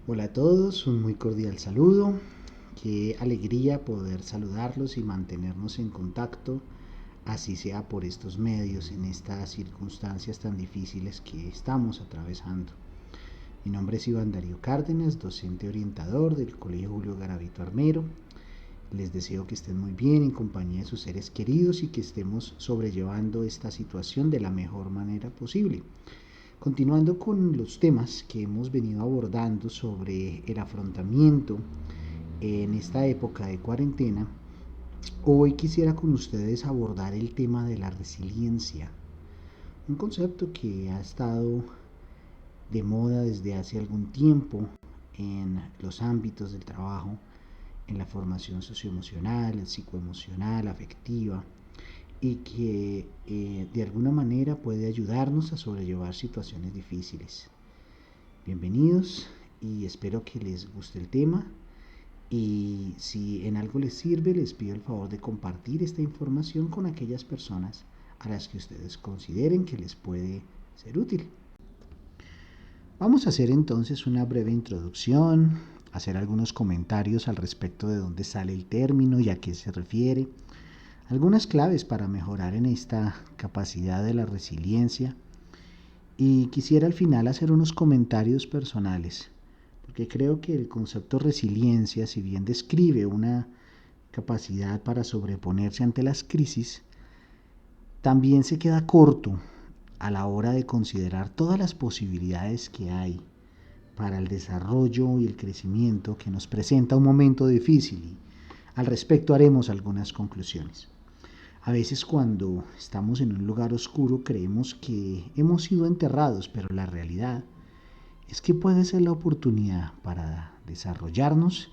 Hola a todos, un muy cordial saludo. Qué alegría poder saludarlos y mantenernos en contacto, así sea por estos medios en estas circunstancias tan difíciles que estamos atravesando. Mi nombre es Iván Darío Cárdenas, docente orientador del Colegio Julio Garavito Armero. Les deseo que estén muy bien en compañía de sus seres queridos y que estemos sobrellevando esta situación de la mejor manera posible. Continuando con los temas que hemos venido abordando sobre el afrontamiento en esta época de cuarentena, hoy quisiera con ustedes abordar el tema de la resiliencia, un concepto que ha estado de moda desde hace algún tiempo en los ámbitos del trabajo, en la formación socioemocional, psicoemocional, afectiva, y que de alguna manera puede ayudarnos a sobrellevar situaciones difíciles. Bienvenidos y espero que les guste el tema, y si en algo les sirve les pido el favor de compartir esta información con aquellas personas a las que ustedes consideren que les puede ser útil. Vamos a hacer entonces una breve introducción, hacer algunos comentarios al respecto de dónde sale el término y a qué se refiere, algunas claves para mejorar en esta capacidad de la resiliencia, y quisiera al final hacer unos comentarios personales, porque creo que el concepto resiliencia, si bien describe una capacidad para sobreponerse ante las crisis, también se queda corto a la hora de considerar todas las posibilidades que hay para el desarrollo y el crecimiento que nos presenta un momento difícil, y al respecto haremos algunas conclusiones. A veces cuando estamos en un lugar oscuro creemos que hemos sido enterrados, pero la realidad es que puede ser la oportunidad para desarrollarnos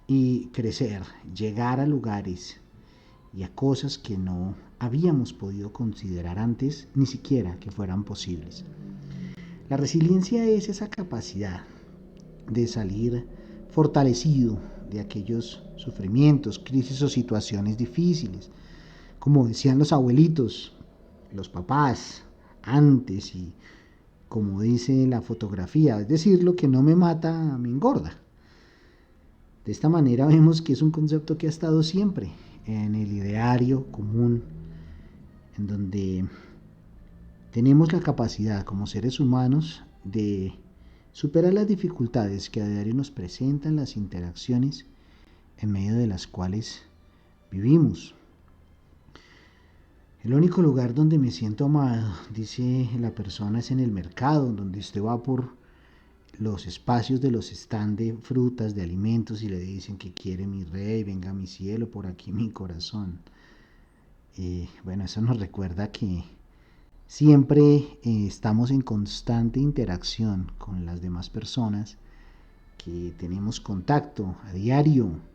y crecer, llegar a lugares y a cosas que no habíamos podido considerar antes ni siquiera que fueran posibles. La resiliencia es esa capacidad de salir fortalecido de aquellos sufrimientos, crisis o situaciones difíciles. Como decían los abuelitos, los papás, antes, y como dice la fotografía, es decir, lo que no me mata me engorda. De esta manera vemos que es un concepto que ha estado siempre en el ideario común, en donde tenemos la capacidad como seres humanos de superar las dificultades que a diario nos presentan las interacciones en medio de las cuales vivimos. El único lugar donde me siento amado, dice la persona, es en el mercado, donde usted va por los espacios de los stands de frutas, de alimentos, y le dicen que quiere mi rey, venga mi cielo, por aquí mi corazón. Bueno, eso nos recuerda que siempre estamos en constante interacción con las demás personas, que tenemos contacto a diario.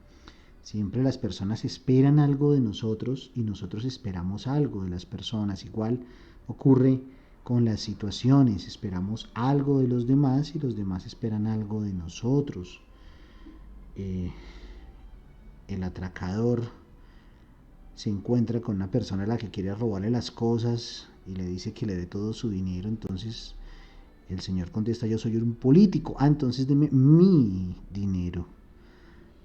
Siempre las personas esperan algo de nosotros y nosotros esperamos algo de las personas. Igual ocurre con las situaciones, esperamos algo de los demás y los demás esperan algo de nosotros. El atracador se encuentra con una persona a la que quiere robarle las cosas y le dice que le dé todo su dinero. Entonces el señor contesta: yo soy un político. Entonces deme mi dinero.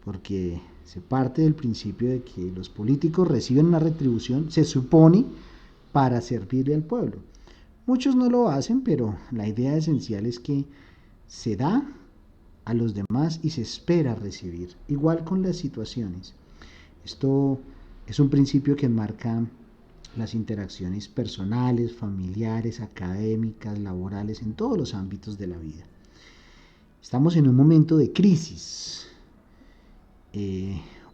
Porque se parte del principio de que los políticos reciben una retribución, se supone, para servirle al pueblo. Muchos no lo hacen, pero la idea esencial es que se da a los demás y se espera recibir. Igual con las situaciones. Esto es un principio que enmarca las interacciones personales, familiares, académicas, laborales, en todos los ámbitos de la vida. Estamos en un momento de crisis.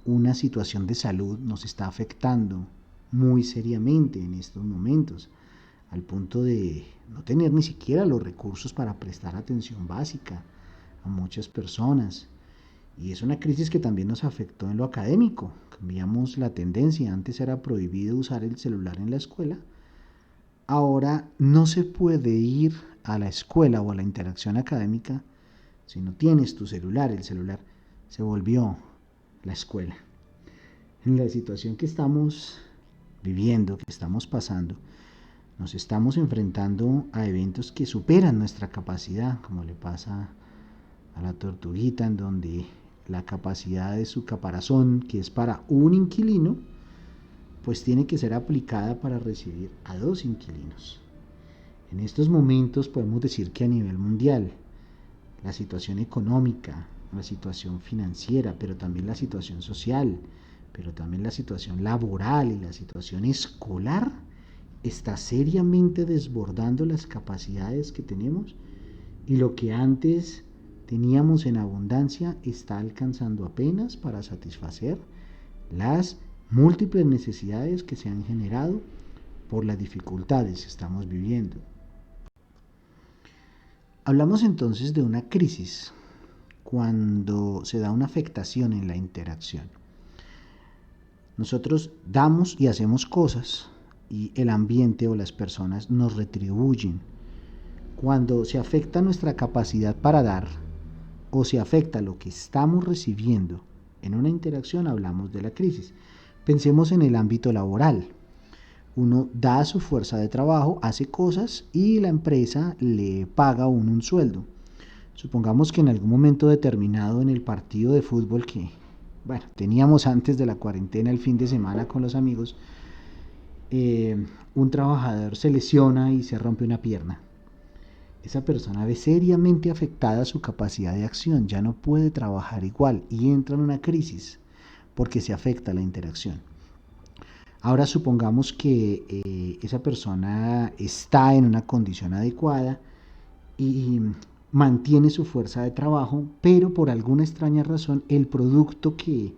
Una situación de salud nos está afectando muy seriamente en estos momentos, al punto de no tener ni siquiera los recursos para prestar atención básica a muchas personas. Y es una crisis que también nos afectó en lo académico. Cambiamos la tendencia. Antes era prohibido usar el celular en la escuela. Ahora no se puede ir a la escuela o a la interacción académica si no tienes tu celular. El celular se volvió la escuela. En la situación que estamos viviendo, que estamos pasando, nos estamos enfrentando a eventos que superan nuestra capacidad, como le pasa a la tortuguita, en donde la capacidad de su caparazón, que es para un inquilino, pues tiene que ser aplicada para recibir a 2 inquilinos. En estos momentos podemos decir que a nivel mundial, la situación económica, la situación financiera, pero también la situación social, pero también la situación laboral y la situación escolar está seriamente desbordando las capacidades que tenemos, y lo que antes teníamos en abundancia está alcanzando apenas para satisfacer las múltiples necesidades que se han generado por las dificultades que estamos viviendo. Hablamos entonces de una crisis cuando se da una afectación en la interacción. Nosotros damos y hacemos cosas y el ambiente o las personas nos retribuyen. Cuando se afecta nuestra capacidad para dar o se afecta lo que estamos recibiendo en una interacción, hablamos de la crisis. Pensemos en el ámbito laboral. Uno da su fuerza de trabajo, hace cosas y la empresa le paga a uno un sueldo. Supongamos que en algún momento determinado en el partido de fútbol que, teníamos antes de la cuarentena el fin de semana con los amigos, un trabajador se lesiona y se rompe una pierna. Esa persona ve seriamente afectada su capacidad de acción, ya no puede trabajar igual y entra en una crisis porque se afecta la interacción. Ahora supongamos que esa persona está en una condición adecuada y mantiene su fuerza de trabajo, pero por alguna extraña razón el producto que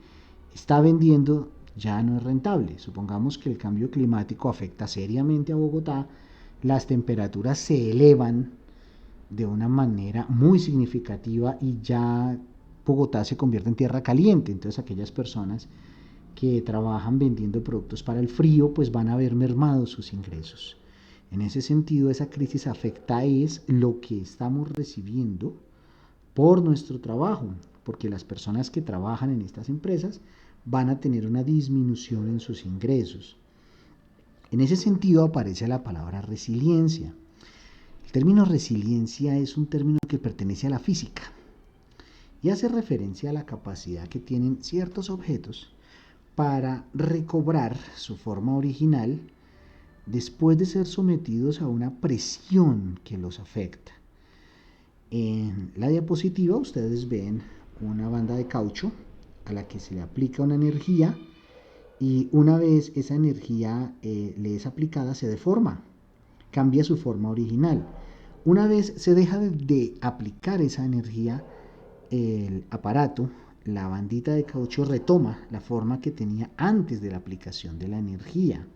está vendiendo ya no es rentable. Supongamos que el cambio climático afecta seriamente a Bogotá, las temperaturas se elevan de una manera muy significativa y ya Bogotá se convierte en tierra caliente. Entonces aquellas personas que trabajan vendiendo productos para el frío pues van a ver mermados sus ingresos. En ese sentido, esa crisis afecta es lo que estamos recibiendo por nuestro trabajo, porque las personas que trabajan en estas empresas van a tener una disminución en sus ingresos. En ese sentido aparece la palabra resiliencia. El término resiliencia es un término que pertenece a la física y hace referencia a la capacidad que tienen ciertos objetos para recobrar su forma original después de ser sometidos a una presión que los afecta. En la diapositiva ustedes ven una banda de caucho a la que se le aplica una energía y una vez esa energía le es aplicada se deforma, cambia su forma original. Una vez se deja de aplicar esa energía, el aparato, la bandita de caucho retoma la forma que tenía antes de la aplicación de la energía.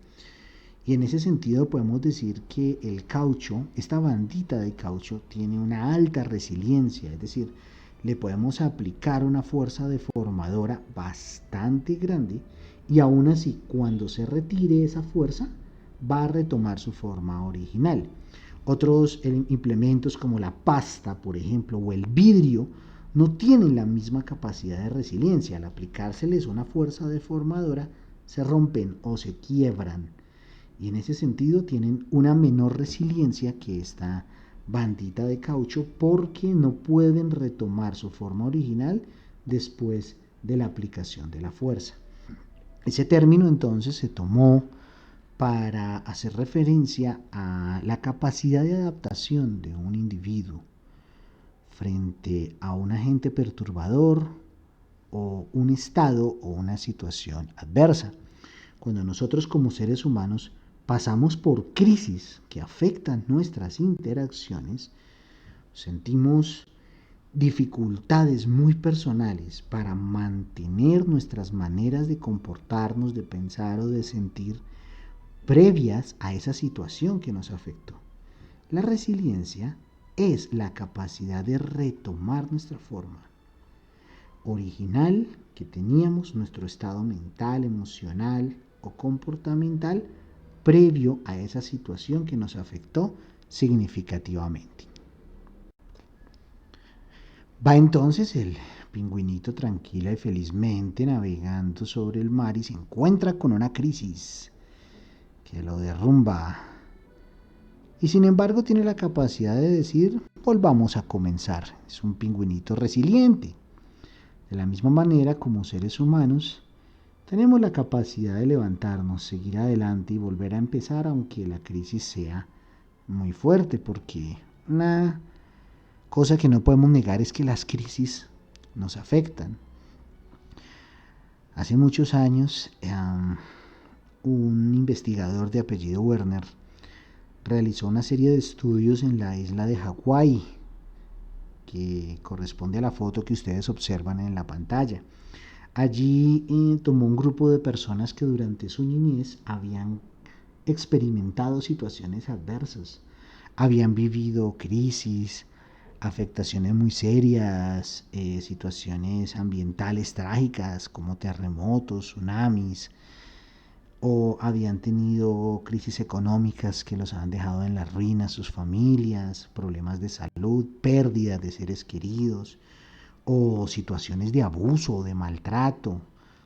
Y en ese sentido podemos decir que el caucho, esta bandita de caucho, tiene una alta resiliencia, es decir, le podemos aplicar una fuerza deformadora bastante grande y aún así cuando se retire esa fuerza va a retomar su forma original. Otros implementos como la pasta, por ejemplo, o el vidrio, no tienen la misma capacidad de resiliencia. Al aplicárseles una fuerza deformadora, se rompen o se quiebran. Y en ese sentido tienen una menor resiliencia que esta bandita de caucho porque no pueden retomar su forma original después de la aplicación de la fuerza. Ese término entonces se tomó para hacer referencia a la capacidad de adaptación de un individuo frente a un agente perturbador o un estado o una situación adversa. Cuando nosotros como seres humanos pasamos por crisis que afectan nuestras interacciones, sentimos dificultades muy personales para mantener nuestras maneras de comportarnos, de pensar o de sentir previas a esa situación que nos afectó. La resiliencia es la capacidad de retomar nuestra forma original que teníamos, nuestro estado mental, emocional o comportamental previo a esa situación que nos afectó significativamente. Va entonces el pingüinito tranquila y felizmente navegando sobre el mar y se encuentra con una crisis que lo derrumba y sin embargo tiene la capacidad de decir, volvamos a comenzar. Es un pingüinito resiliente. De la misma manera, como seres humanos, tenemos la capacidad de levantarnos, seguir adelante y volver a empezar, aunque la crisis sea muy fuerte, porque una cosa que no podemos negar es que las crisis nos afectan. Hace muchos años, un investigador de apellido Werner realizó una serie de estudios en la isla de Hawái, que corresponde a la foto que ustedes observan en la pantalla. Allí tomó un grupo de personas que durante su niñez habían experimentado situaciones adversas, habían vivido crisis, afectaciones muy serias, situaciones ambientales trágicas como terremotos, tsunamis, o habían tenido crisis económicas que los han dejado en la ruina sus familias, problemas de salud, pérdidas de seres queridos, o situaciones de abuso o de maltrato,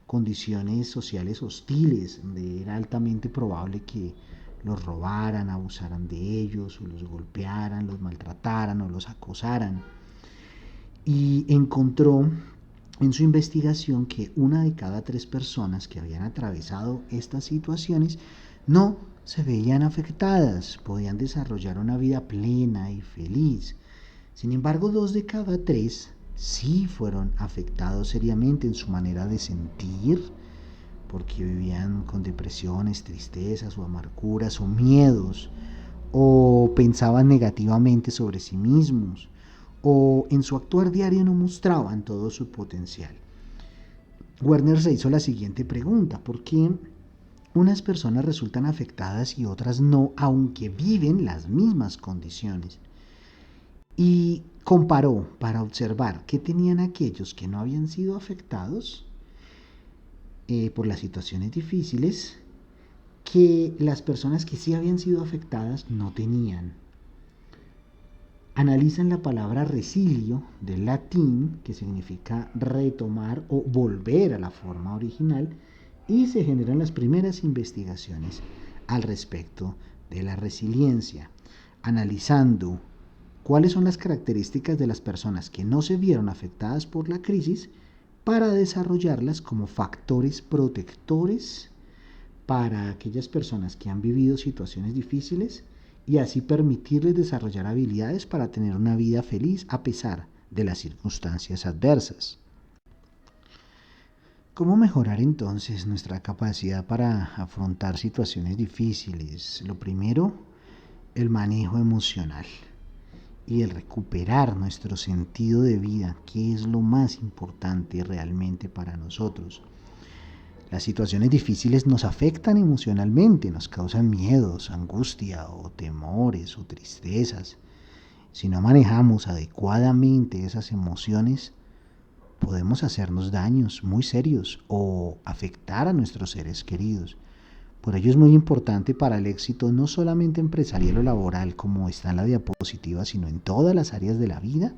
condiciones sociales hostiles, donde era altamente probable que los robaran, abusaran de ellos, o los golpearan, los maltrataran o los acosaran. Y encontró en su investigación que una de cada 3 personas que habían atravesado estas situaciones no se veían afectadas, podían desarrollar una vida plena y feliz. Sin embargo, 2 de cada 3 sí fueron afectados seriamente en su manera de sentir, porque vivían con depresiones, tristezas o amarguras o miedos, o pensaban negativamente sobre sí mismos, o en su actuar diario no mostraban todo su potencial. Werner se hizo la siguiente pregunta: ¿por qué unas personas resultan afectadas y otras no, aunque viven las mismas condiciones? Y comparó para observar qué tenían aquellos que no habían sido afectados por las situaciones difíciles que las personas que sí habían sido afectadas no tenían. Analizan la palabra resilio del latín, que significa retomar o volver a la forma original, y se generan las primeras investigaciones al respecto de la resiliencia, analizando cuáles son las características de las personas que no se vieron afectadas por la crisis para desarrollarlas como factores protectores para aquellas personas que han vivido situaciones difíciles y así permitirles desarrollar habilidades para tener una vida feliz a pesar de las circunstancias adversas. ¿Cómo mejorar entonces nuestra capacidad para afrontar situaciones difíciles? Lo primero, el manejo emocional y el recuperar nuestro sentido de vida, que es lo más importante realmente para nosotros. Las situaciones difíciles nos afectan emocionalmente, nos causan miedos, angustia o temores o tristezas. Si no manejamos adecuadamente esas emociones, podemos hacernos daños muy serios o afectar a nuestros seres queridos. Por ello es muy importante para el éxito no solamente empresarial o laboral como está en la diapositiva, sino en todas las áreas de la vida,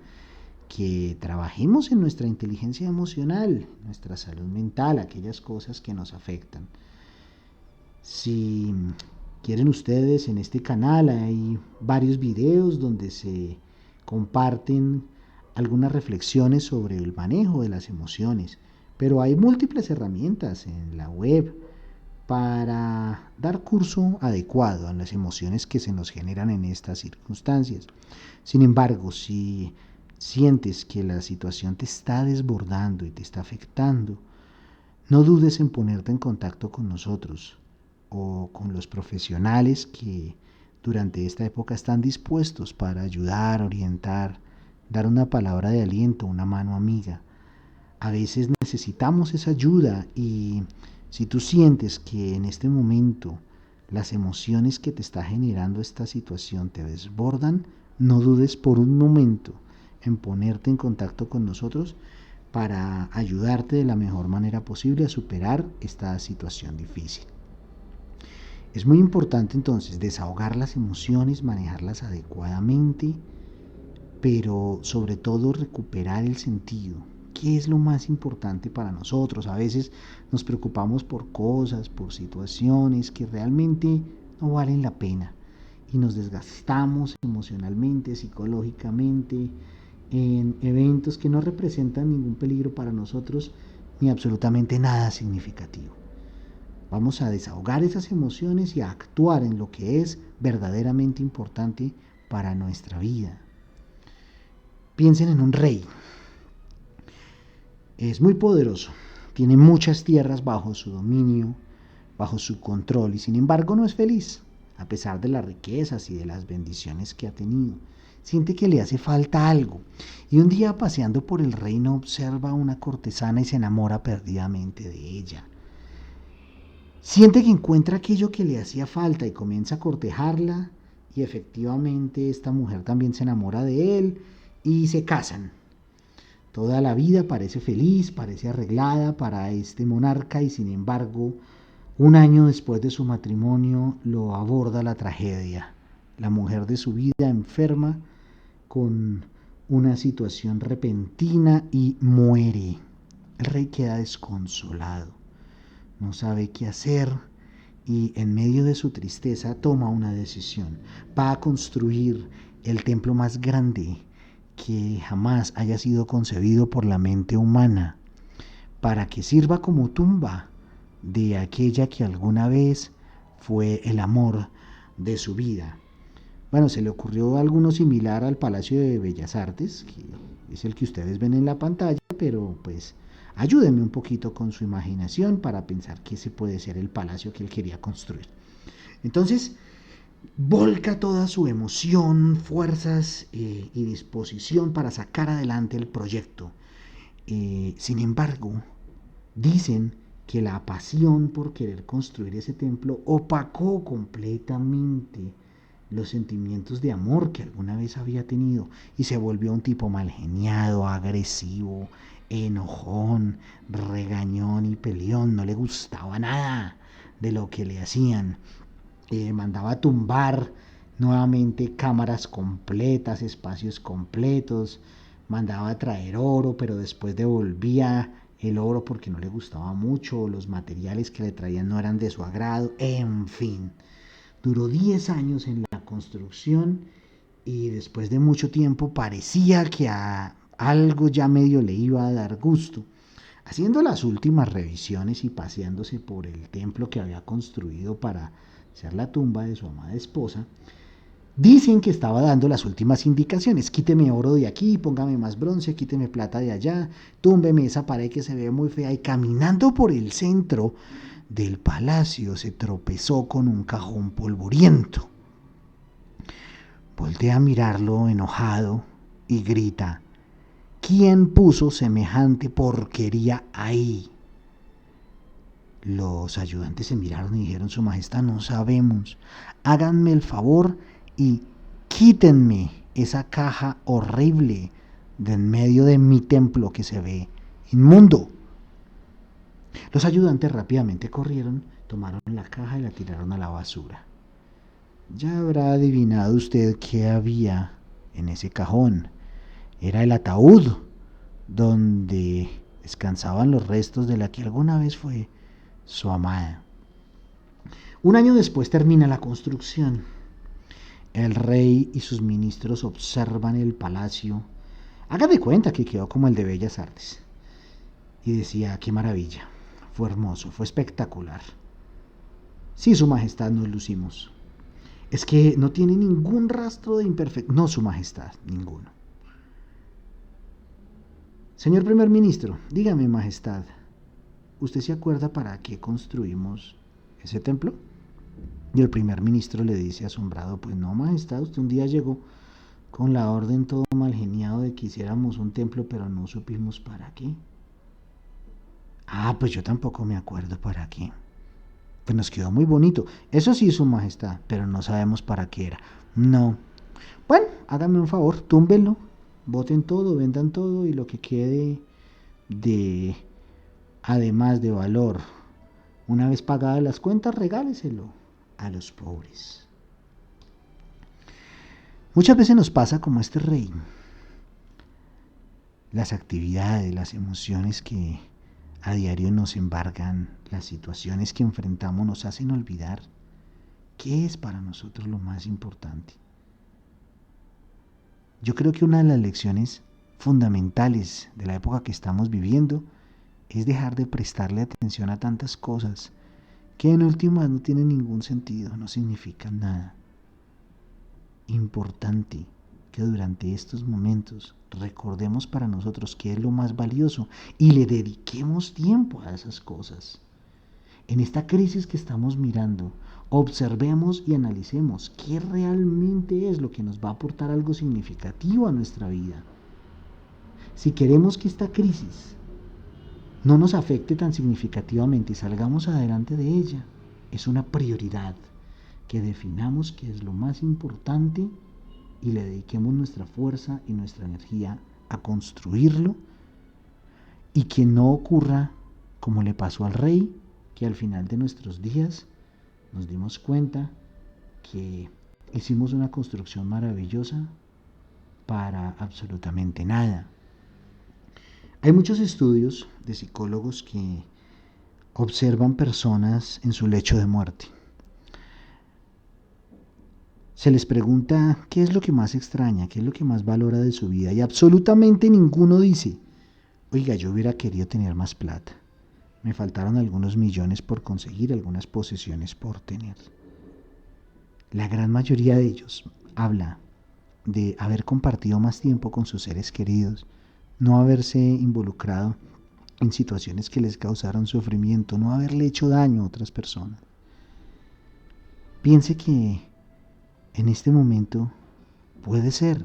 que trabajemos en nuestra inteligencia emocional, nuestra salud mental, aquellas cosas que nos afectan. Si quieren ustedes, en este canal hay varios videos donde se comparten algunas reflexiones sobre el manejo de las emociones, pero hay múltiples herramientas en la web para dar curso adecuado a las emociones que se nos generan en estas circunstancias. Sin embargo, si sientes que la situación te está desbordando y te está afectando, no dudes en ponerte en contacto con nosotros o con los profesionales que durante esta época están dispuestos para ayudar, orientar, dar una palabra de aliento, una mano amiga. A veces necesitamos esa ayuda y si tú sientes que en este momento las emociones que te está generando esta situación te desbordan, no dudes por un momento en ponerte en contacto con nosotros para ayudarte de la mejor manera posible a superar esta situación difícil. Es muy importante entonces desahogar las emociones, manejarlas adecuadamente, pero sobre todo recuperar el sentido. ¿Qué es lo más importante para nosotros? A veces nos preocupamos por cosas, por situaciones que realmente no valen la pena. y nos desgastamos emocionalmente, psicológicamente, en eventos que no representan ningún peligro para nosotros ni absolutamente nada significativo. Vamos a desahogar esas emociones y a actuar en lo que es verdaderamente importante para nuestra vida. Piensen en un rey. Es muy poderoso, tiene muchas tierras bajo su dominio, bajo su control, y sin embargo no es feliz, a pesar de las riquezas y de las bendiciones que ha tenido. Siente que le hace falta algo, y un día paseando por el reino observa a una cortesana y se enamora perdidamente de ella. Siente que encuentra aquello que le hacía falta y comienza a cortejarla, y efectivamente esta mujer también se enamora de él y se casan. Toda la vida parece feliz, parece arreglada para este monarca, y sin embargo, un año después de su matrimonio lo aborda la tragedia. La mujer de su vida enferma con una situación repentina y muere. El rey queda desconsolado, no sabe qué hacer y en medio de su tristeza toma una decisión. Va a construir el templo más grande que jamás haya sido concebido por la mente humana, para que sirva como tumba de aquella que alguna vez fue el amor de su vida. Bueno, se le ocurrió algo similar al Palacio de Bellas Artes, que es el que ustedes ven en la pantalla, pero pues ayúdenme un poquito con su imaginación para pensar que ese puede ser el palacio que él quería construir. Entonces, volca toda su emoción, fuerzas y disposición para sacar adelante el proyecto. Sin embargo, dicen que la pasión por querer construir ese templo opacó completamente los sentimientos de amor que alguna vez había tenido, y se volvió un tipo malgeniado, agresivo, enojón, regañón y peleón. No le gustaba nada de lo que le hacían. Mandaba tumbar nuevamente cámaras completas, espacios completos, mandaba a traer oro, pero después devolvía el oro porque no le gustaba mucho, los materiales que le traían no eran de su agrado, en fin. Duró 10 años en la construcción y después de mucho tiempo parecía que a algo ya medio le iba a dar gusto. Haciendo las últimas revisiones y paseándose por el templo que había construido para ser la tumba de su amada esposa, dicen que estaba dando las últimas indicaciones. Quíteme oro de aquí, póngame más bronce, quíteme plata de allá, túmbeme esa pared que se ve muy fea. Y caminando por el centro del palacio se tropezó con un cajón polvoriento. Voltea a mirarlo enojado y grita: ¿quién puso semejante porquería ahí? Los ayudantes se miraron y dijeron: Su Majestad, no sabemos. Háganme el favor y quítenme esa caja horrible de en medio de mi templo que se ve inmundo. Los ayudantes rápidamente corrieron, tomaron la caja y la tiraron a la basura. Ya habrá adivinado usted qué había en ese cajón. Era el ataúd donde descansaban los restos de la que alguna vez fue su amada. Un año después termina la construcción. El rey y sus ministros observan el palacio. Haga de cuenta que quedó como el de Bellas Artes. Y decía: qué maravilla, fue hermoso, fue espectacular. Sí, Su Majestad, nos lucimos. Es que no tiene ningún rastro de imperfección. No, Su Majestad, ninguno. Señor primer ministro, dígame, Majestad, ¿usted se acuerda para qué construimos ese templo? Y el primer ministro le dice asombrado: pues no, Majestad, usted un día llegó con la orden todo mal geniado de que hiciéramos un templo, pero no supimos para qué. Ah, pues yo tampoco me acuerdo para qué. Pues nos quedó muy bonito. Eso sí, Su Majestad, pero no sabemos para qué era. No. Bueno, hágame un favor, túmbenlo, boten todo, vendan todo, y lo que quede de, además de valor, una vez pagadas las cuentas, regáleselo a los pobres. Muchas veces nos pasa como este rey. Las actividades, las emociones que a diario nos embargan, las situaciones que enfrentamos nos hacen olvidar ¿Qué es para nosotros lo más importante? Yo creo que una de las lecciones fundamentales de la época que estamos viviendo es dejar de prestarle atención a tantas cosas que en últimas no tienen ningún sentido, no significan nada. Importante que durante estos momentos recordemos para nosotros qué es lo más valioso y le dediquemos tiempo a esas cosas. En esta crisis que estamos mirando, observemos y analicemos qué realmente es lo que nos va a aportar algo significativo a nuestra vida. Si queremos que esta crisis no nos afecte tan significativamente y salgamos adelante de ella, es una prioridad que definamos qué es lo más importante y le dediquemos nuestra fuerza y nuestra energía a construirlo, y que no ocurra como le pasó al rey, que al final de nuestros días nos dimos cuenta que hicimos una construcción maravillosa para absolutamente nada. Hay muchos estudios de psicólogos que observan personas en su lecho de muerte. Se les pregunta qué es lo que más extraña, qué es lo que más valora de su vida, y absolutamente ninguno dice: oiga, yo hubiera querido tener más plata, me faltaron algunos millones por conseguir, algunas posesiones por tener. La gran mayoría de ellos habla de haber compartido más tiempo con sus seres queridos, no haberse involucrado en situaciones que les causaron sufrimiento, no haberle hecho daño a otras personas. Piense que en este momento puede ser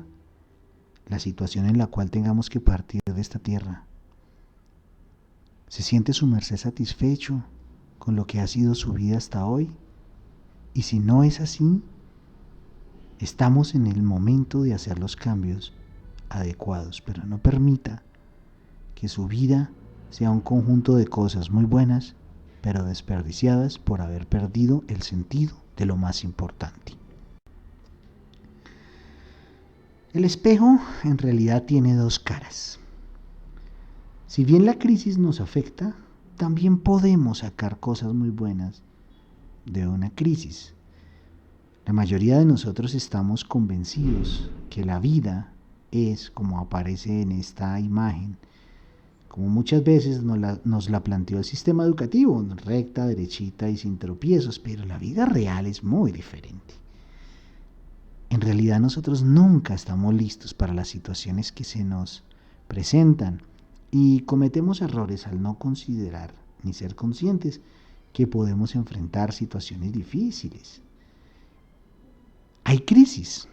la situación en la cual tengamos que partir de esta tierra. ¿Se siente su merced satisfecho con lo que ha sido su vida hasta hoy? Y si no es así, estamos en el momento de hacer los cambios adecuados, pero no permita que su vida sea un conjunto de cosas muy buenas, pero desperdiciadas por haber perdido el sentido de lo más importante. El espejo en realidad tiene dos caras. Si bien la crisis nos afecta, también podemos sacar cosas muy buenas de una crisis. La mayoría de nosotros estamos convencidos que la vida es como aparece en esta imagen, como muchas veces nos la planteó el sistema educativo, recta, derechita y sin tropiezos, pero la vida real es muy diferente. En realidad nosotros nunca estamos listos para las situaciones que se nos presentan y cometemos errores al no considerar ni ser conscientes que podemos enfrentar situaciones difíciles. Hay crisis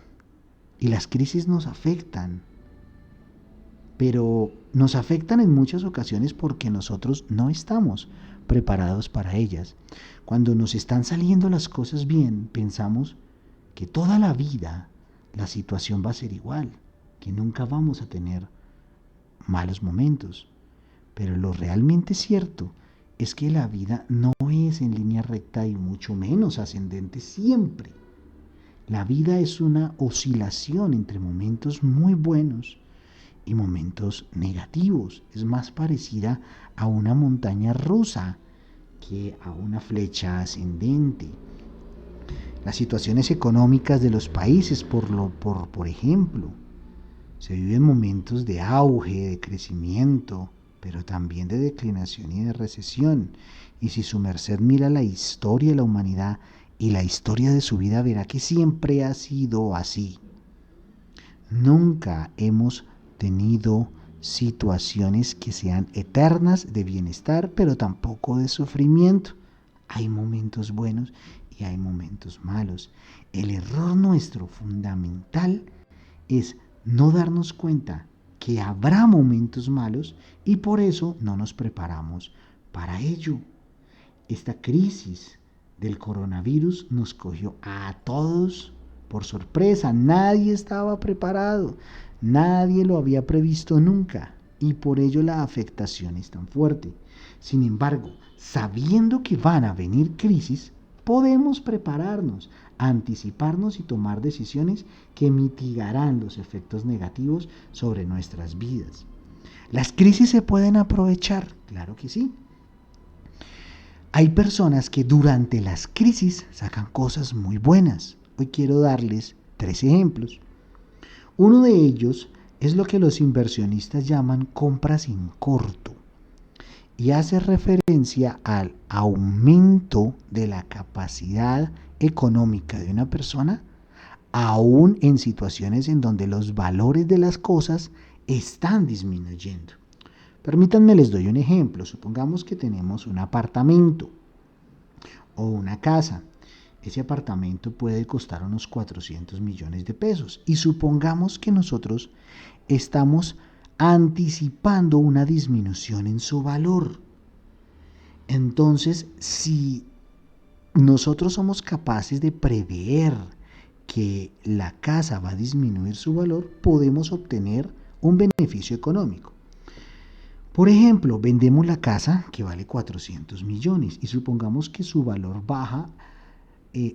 y las crisis nos afectan, pero nos afectan en muchas ocasiones porque nosotros no estamos preparados para ellas. Cuando nos están saliendo las cosas bien, pensamos que toda la vida la situación va a ser igual, que nunca vamos a tener malos momentos. Pero lo realmente cierto es que la vida no es en línea recta y mucho menos ascendente siempre. La vida es una oscilación entre momentos muy buenos y momentos negativos. Es más parecida a una montaña rusa que a una flecha ascendente. Las situaciones económicas de los países, por ejemplo, se viven momentos de auge, de crecimiento, pero también de declinación y de recesión. Y si su merced mira la historia de la humanidad y la historia de su vida, verá que siempre ha sido así. Nunca hemos tenido situaciones que sean eternas de bienestar, pero tampoco de sufrimiento. Hay momentos buenos y hay momentos malos. El error nuestro fundamental es no darnos cuenta que habrá momentos malos y por eso no nos preparamos para ello. Esta crisis del coronavirus nos cogió a todos por sorpresa. Nadie estaba preparado, nadie lo había previsto nunca y por ello la afectación es tan fuerte. Sin embargo, sabiendo que van a venir crisis, podemos prepararnos, anticiparnos y tomar decisiones que mitigarán los efectos negativos sobre nuestras vidas. ¿Las crisis se pueden aprovechar? Claro que sí. Hay personas que durante las crisis sacan cosas muy buenas. Hoy quiero darles 3 ejemplos. Uno de ellos es lo que los inversionistas llaman compras en corto y hace referencia al aumento de la capacidad económica de una persona, aún en situaciones en donde los valores de las cosas están disminuyendo. Permítanme, les doy un ejemplo. Supongamos que tenemos un apartamento o una casa. Ese apartamento puede costar unos 400 millones de pesos. Y supongamos que nosotros estamos anticipando una disminución en su valor. Entonces, si nosotros somos capaces de prever que la casa va a disminuir su valor, podemos obtener un beneficio económico. Por ejemplo, vendemos la casa que vale 400 millones y supongamos que su valor baja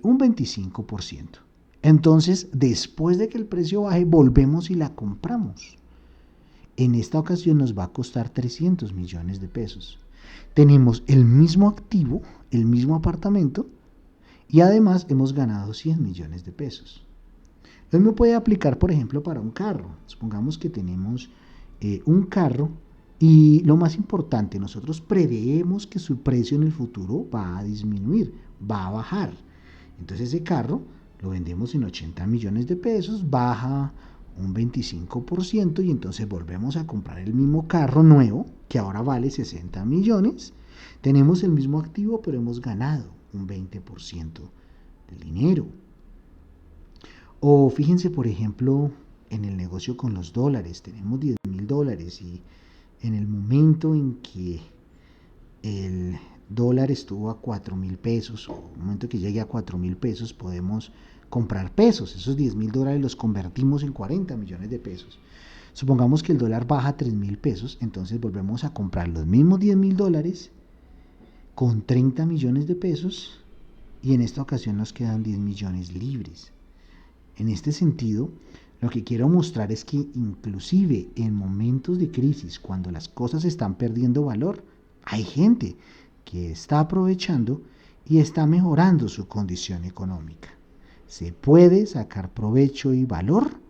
un 25%. Entonces, después de que el precio baje, volvemos y la compramos. En esta ocasión nos va a costar 300 millones de pesos. Tenemos el mismo activo, el mismo apartamento, y además hemos ganado 100 millones de pesos. Lo mismo puede aplicar, por ejemplo, para un carro. Supongamos que tenemos un carro y lo más importante, nosotros preveemos que su precio en el futuro va a disminuir, va a bajar. Entonces ese carro lo vendemos en 80 millones de pesos, baja un 25% y entonces volvemos a comprar el mismo carro nuevo que ahora vale 60 millones. Tenemos el mismo activo, pero hemos ganado un 20% del dinero. O fíjense, por ejemplo, en el negocio con los dólares. Tenemos $10,000 y en el momento en que el dólar estuvo a 4,000 pesos, o en el momento que llegue a 4,000 pesos, podemos comprar pesos. Esos $10,000 los convertimos en 40 millones de pesos. Supongamos que el dólar baja a 3,000 pesos, entonces volvemos a comprar los mismos $10,000 con 30 millones de pesos y en esta ocasión nos quedan 10 millones libres. En este sentido, lo que quiero mostrar es que inclusive en momentos de crisis, cuando las cosas están perdiendo valor, hay gente que está aprovechando y está mejorando su condición económica. Se puede sacar provecho y valor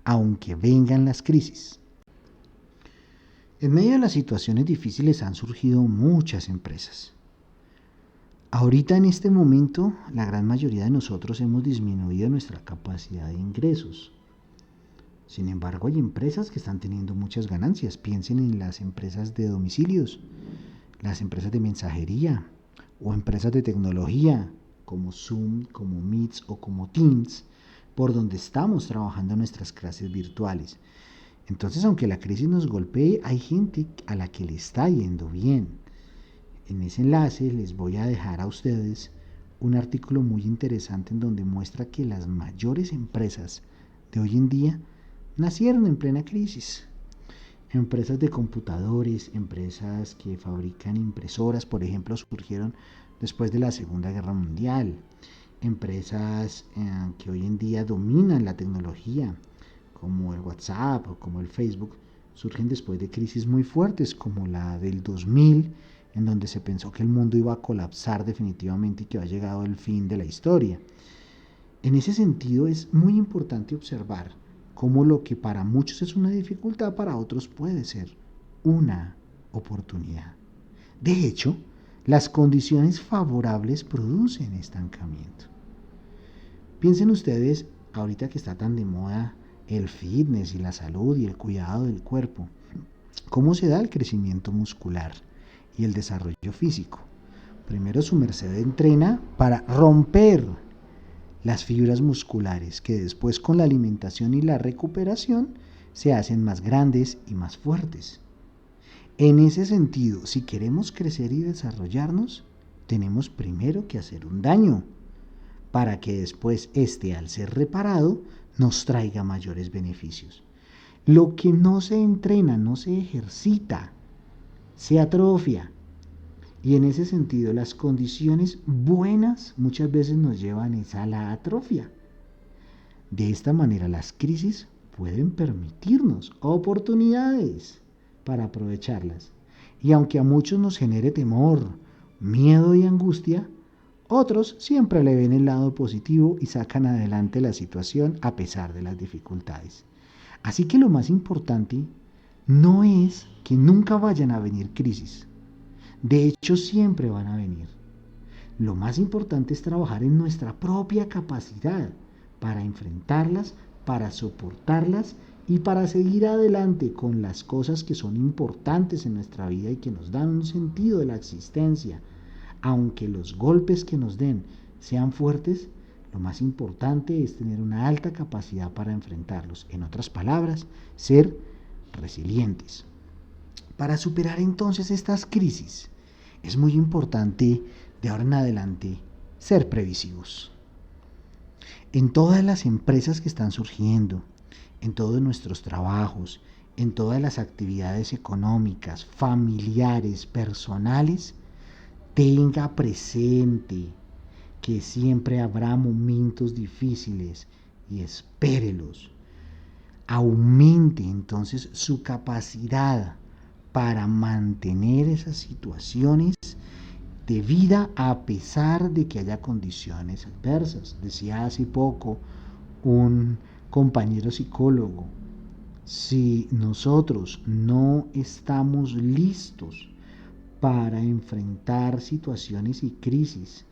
aunque vengan las crisis. En medio de las situaciones difíciles han surgido muchas empresas. Ahorita en este momento, la gran mayoría de nosotros hemos disminuido nuestra capacidad de ingresos. Sin embargo, hay empresas que están teniendo muchas ganancias. Piensen en las empresas de domicilios, las empresas de mensajería o empresas de tecnología como Zoom, como Meets o como Teams, por donde estamos trabajando nuestras clases virtuales. Entonces, aunque la crisis nos golpee, hay gente a la que le está yendo bien. En ese enlace les voy a dejar a ustedes un artículo muy interesante en donde muestra que las mayores empresas de hoy en día nacieron en plena crisis. Empresas de computadores, empresas que fabrican impresoras, por ejemplo, surgieron después de la Segunda Guerra Mundial. Empresas que hoy en día dominan la tecnología, como el WhatsApp o como el Facebook, surgen después de crisis muy fuertes como la del 2000, en donde se pensó que el mundo iba a colapsar definitivamente y que había llegado el fin de la historia. En ese sentido es muy importante observar cómo lo que para muchos es una dificultad, para otros puede ser una oportunidad. De hecho, las condiciones favorables producen estancamiento. Piensen ustedes, ahorita que está tan de moda el fitness y la salud y el cuidado del cuerpo, ¿cómo se da el crecimiento muscular y el desarrollo físico? Primero su merced entrena para romper las fibras musculares que después con la alimentación y la recuperación se hacen más grandes y más fuertes. En ese sentido, si queremos crecer y desarrollarnos, tenemos primero que hacer un daño para que después al ser reparado nos traiga mayores beneficios. Lo que no se entrena, no se ejercita, se atrofia. Y en ese sentido, las condiciones buenas muchas veces nos llevan a la atrofia. De esta manera, las crisis pueden permitirnos oportunidades para aprovecharlas. Y aunque a muchos nos genere temor, miedo y angustia, otros siempre le ven el lado positivo y sacan adelante la situación a pesar de las dificultades. Así que lo más importante no es que nunca vayan a venir crisis. De hecho, siempre van a venir. Lo más importante es trabajar en nuestra propia capacidad para enfrentarlas, para soportarlas y para seguir adelante con las cosas que son importantes en nuestra vida y que nos dan un sentido de la existencia. Aunque los golpes que nos den sean fuertes, lo más importante es tener una alta capacidad para enfrentarlos. En otras palabras, ser resilientes. Para superar entonces estas crisis, es muy importante de ahora en adelante ser previsivos. En todas las empresas que están surgiendo, en todos nuestros trabajos, en todas las actividades económicas, familiares, personales, tenga presente que siempre habrá momentos difíciles y espérelos. Aumente entonces su capacidad para mantener esas situaciones de vida a pesar de que haya condiciones adversas. Decía hace poco un compañero psicólogo, si nosotros no estamos listos para enfrentar situaciones y crisis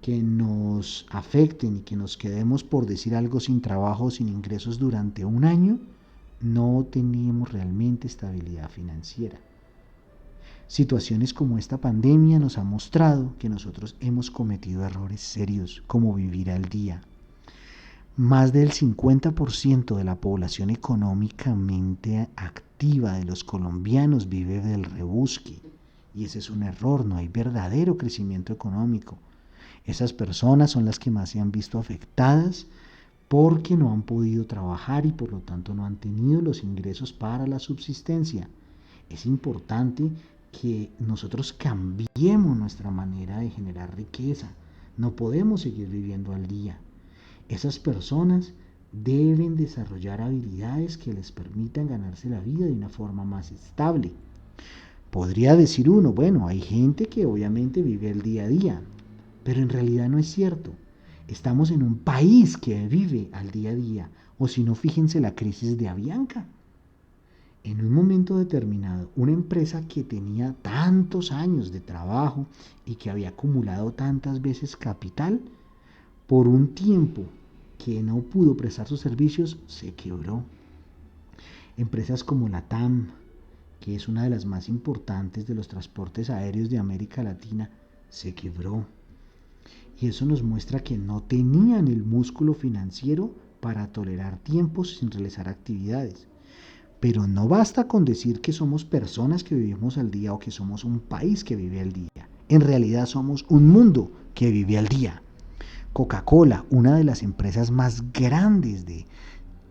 que nos afecten y que nos quedemos, por decir algo, sin trabajo, sin ingresos durante un año, no tenemos realmente estabilidad financiera. Situaciones como esta pandemia nos han mostrado que nosotros hemos cometido errores serios, como vivir al día. Más del 50% de la población económicamente activa de los colombianos vive del rebusque. Y ese es un error, no hay verdadero crecimiento económico. Esas personas son las que más se han visto afectadas porque no han podido trabajar y por lo tanto no han tenido los ingresos para la subsistencia. Es importante que nosotros cambiemos nuestra manera de generar riqueza. No podemos seguir viviendo al día. Esas personas deben desarrollar habilidades que les permitan ganarse la vida de una forma más estable. Podría decir uno, bueno, hay gente que obviamente vive el día a día, pero en realidad no es cierto. Estamos en un país que vive al día a día, o si no, fíjense la crisis de Avianca. En un momento determinado, una empresa que tenía tantos años de trabajo y que había acumulado tantas veces capital, por un tiempo que no pudo prestar sus servicios, se quebró. Empresas como la TAM, que es una de las más importantes de los transportes aéreos de América Latina, se quebró. Y eso nos muestra que no tenían el músculo financiero para tolerar tiempos sin realizar actividades. Pero no basta con decir que somos personas que vivimos al día o que somos un país que vive al día. En realidad somos un mundo que vive al día. Coca-Cola, una de las empresas más grandes de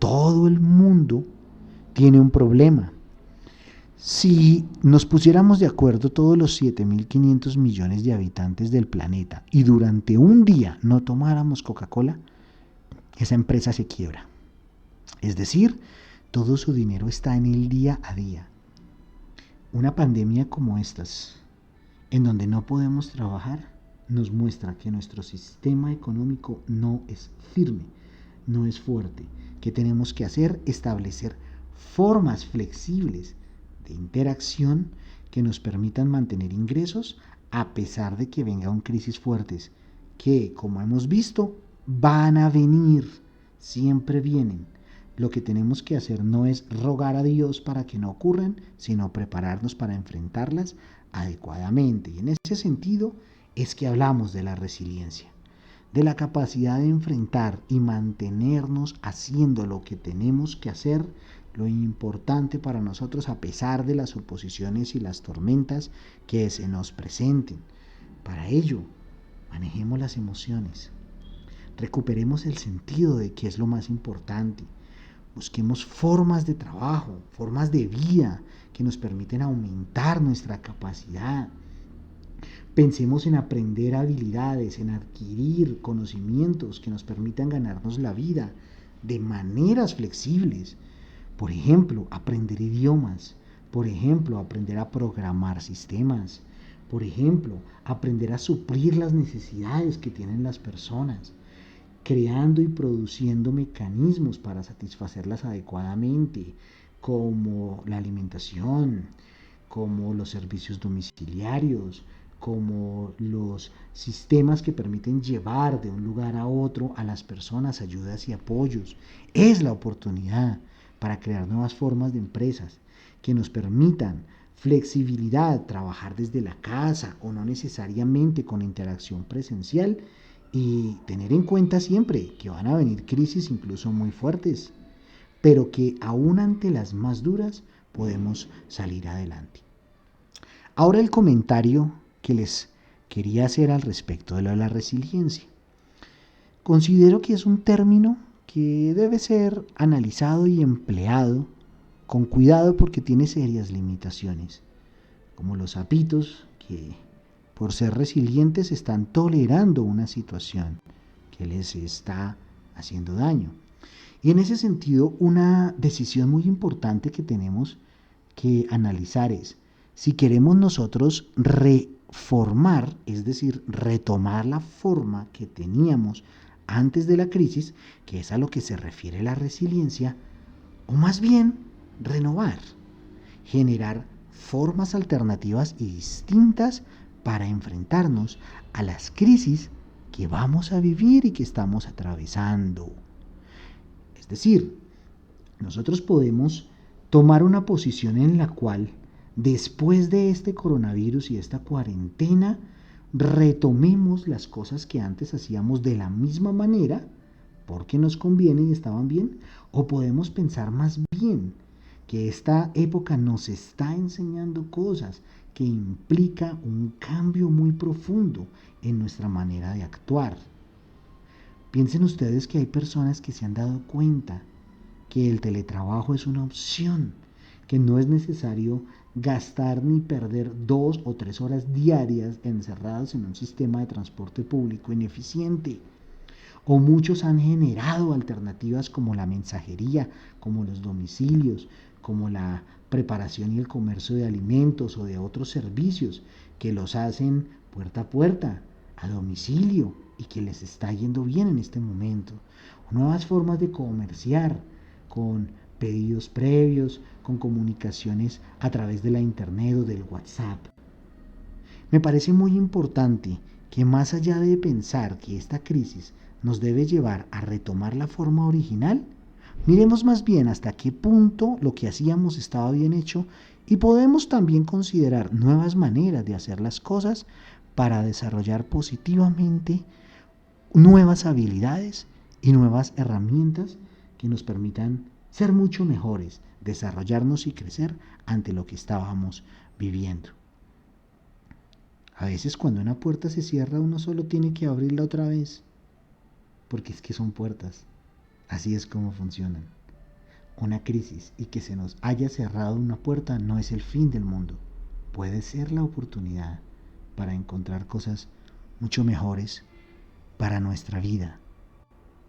todo el mundo, tiene un problema. Si nos pusiéramos de acuerdo todos los 7.500 millones de habitantes del planeta y durante un día no tomáramos Coca-Cola, esa empresa se quiebra. Es decir, todo su dinero está en el día a día. Una pandemia como estas, en donde no podemos trabajar, nos muestra que nuestro sistema económico no es firme, no es fuerte. ¿Qué tenemos que hacer? Establecer formas flexibles de interacción que nos permitan mantener ingresos a pesar de que vengan crisis fuertes, que, como hemos visto, van a venir, siempre vienen. Lo que tenemos que hacer no es rogar a Dios para que no ocurran, sino prepararnos para enfrentarlas adecuadamente. Y en ese sentido es que hablamos de la resiliencia, de la capacidad de enfrentar y mantenernos haciendo lo que tenemos que hacer, lo importante para nosotros a pesar de las oposiciones y las tormentas que se nos presenten. Para ello, manejemos las emociones, recuperemos el sentido de qué es lo más importante. Busquemos formas de trabajo, formas de vida que nos permiten aumentar nuestra capacidad. Pensemos en aprender habilidades, en adquirir conocimientos que nos permitan ganarnos la vida de maneras flexibles. Por ejemplo, aprender idiomas. Por ejemplo, aprender a programar sistemas. Por ejemplo, aprender a suplir las necesidades que tienen las personas, creando y produciendo mecanismos para satisfacerlas adecuadamente, como la alimentación, como los servicios domiciliarios, como los sistemas que permiten llevar de un lugar a otro a las personas ayudas y apoyos. Es la oportunidad para crear nuevas formas de empresas que nos permitan flexibilidad, trabajar desde la casa o no necesariamente con interacción presencial, y tener en cuenta siempre que van a venir crisis incluso muy fuertes, pero que aún ante las más duras podemos salir adelante. Ahora el comentario que les quería hacer al respecto de lo de la resiliencia. Considero que es un término que debe ser analizado y empleado con cuidado porque tiene serias limitaciones, como los sapitos que por ser resilientes están tolerando una situación que les está haciendo daño. Y en ese sentido, una decisión muy importante que tenemos que analizar es si queremos nosotros reformar, es decir, retomar la forma que teníamos antes de la crisis, que es a lo que se refiere la resiliencia, o más bien renovar, generar formas alternativas y distintas para enfrentarnos a las crisis que vamos a vivir y que estamos atravesando. Es decir, nosotros podemos tomar una posición en la cual, después de este coronavirus y esta cuarentena, retomemos las cosas que antes hacíamos de la misma manera, porque nos conviene y estaban bien, o podemos pensar más bien que esta época nos está enseñando cosas que implica un cambio muy profundo en nuestra manera de actuar. Piensen ustedes que hay personas que se han dado cuenta que el teletrabajo es una opción, que no es necesario gastar ni perder 2 o 3 horas diarias encerrados en un sistema de transporte público ineficiente. O muchos han generado alternativas como la mensajería, como los domicilios, como la preparación y el comercio de alimentos o de otros servicios que los hacen puerta a puerta, a domicilio, y que les está yendo bien en este momento. Nuevas formas de comerciar con pedidos previos, con comunicaciones a través de la internet o del WhatsApp. Me parece muy importante que más allá de pensar que esta crisis nos debe llevar a retomar la forma original, miremos más bien hasta qué punto lo que hacíamos estaba bien hecho y podemos también considerar nuevas maneras de hacer las cosas para desarrollar positivamente nuevas habilidades y nuevas herramientas que nos permitan ser mucho mejores, desarrollarnos y crecer ante lo que estábamos viviendo. A veces cuando una puerta se cierra uno solo tiene que abrirla otra vez, porque es que son puertas, así es como funcionan. Una crisis y que se nos haya cerrado una puerta no es el fin del mundo, puede ser la oportunidad para encontrar cosas mucho mejores para nuestra vida.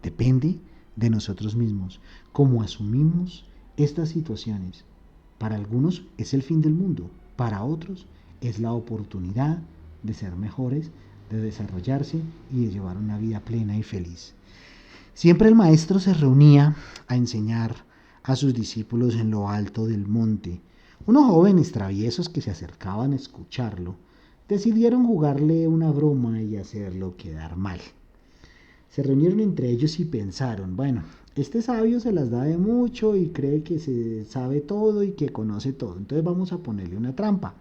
Depende de nosotros mismos, cómo asumimos estas situaciones. Para algunos es el fin del mundo, para otros es la oportunidad de ser mejores, de desarrollarse y de llevar una vida plena y feliz. Siempre el maestro se reunía a enseñar a sus discípulos en lo alto del monte. Unos jóvenes traviesos que se acercaban a escucharlo decidieron jugarle una broma y hacerlo quedar mal. Se reunieron entre ellos y pensaron, bueno, este sabio se las da de mucho y cree que se sabe todo y que conoce todo, entonces vamos a ponerle una trampa.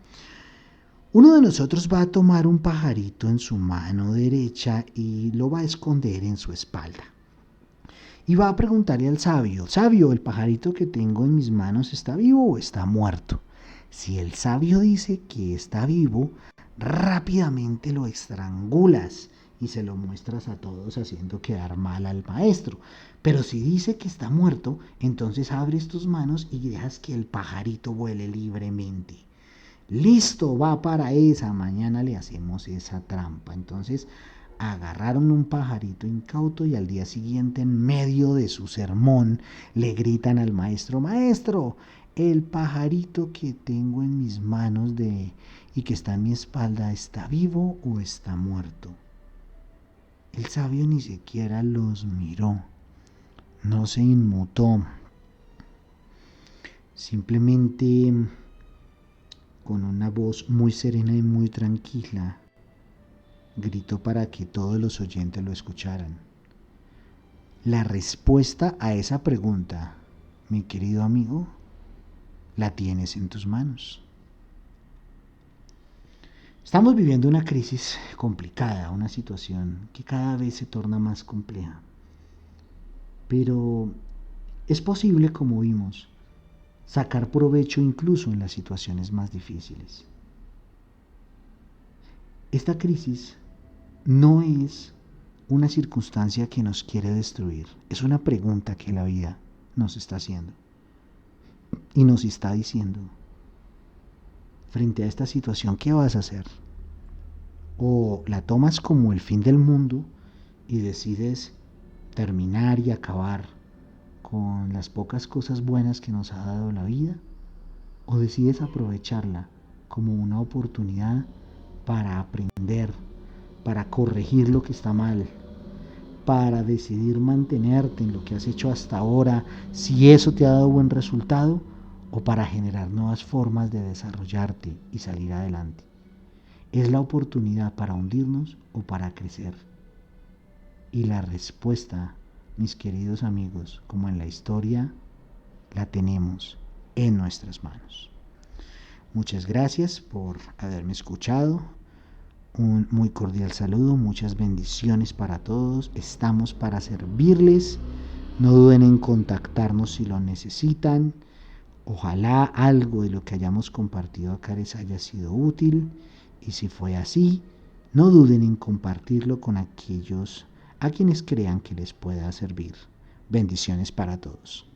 Uno de nosotros va a tomar un pajarito en su mano derecha y lo va a esconder en su espalda. Y va a preguntarle al sabio, sabio, ¿el pajarito que tengo en mis manos está vivo o está muerto? Si el sabio dice que está vivo, rápidamente lo estrangulas y se lo muestras a todos haciendo quedar mal al maestro. Pero si dice que está muerto, entonces abres tus manos y dejas que el pajarito vuele libremente. Listo, va para esa, mañana le hacemos esa trampa. Entonces agarraron un pajarito incauto y al día siguiente, en medio de su sermón, le gritan al maestro, maestro, el pajarito que tengo en mis manos y que está en mi espalda, ¿está vivo o está muerto? El sabio ni siquiera los miró, no se inmutó, simplemente con una voz muy serena y muy tranquila gritó para que todos los oyentes lo escucharan. La respuesta a esa pregunta, mi querido amigo, la tienes en tus manos. Estamos viviendo una crisis complicada, una situación que cada vez se torna más compleja. Pero es posible, como vimos, sacar provecho incluso en las situaciones más difíciles. Esta crisis no es una circunstancia que nos quiere destruir, es una pregunta que la vida nos está haciendo y nos está diciendo: frente a esta situación, ¿qué vas a hacer? O la tomas como el fin del mundo y decides terminar y acabar con las pocas cosas buenas que nos ha dado la vida, o decides aprovecharla como una oportunidad para aprender, para corregir lo que está mal, para decidir mantenerte en lo que has hecho hasta ahora, si eso te ha dado buen resultado, o para generar nuevas formas de desarrollarte y salir adelante. ¿Es la oportunidad para hundirnos o para crecer? Y la respuesta, mis queridos amigos, como en la historia, la tenemos en nuestras manos. Muchas gracias por haberme escuchado. Un muy cordial saludo, muchas bendiciones para todos. Estamos para servirles. No duden en contactarnos si lo necesitan. Ojalá algo de lo que hayamos compartido acá les haya sido útil. Y si fue así, no duden en compartirlo con aquellos a quienes crean que les pueda servir. Bendiciones para todos.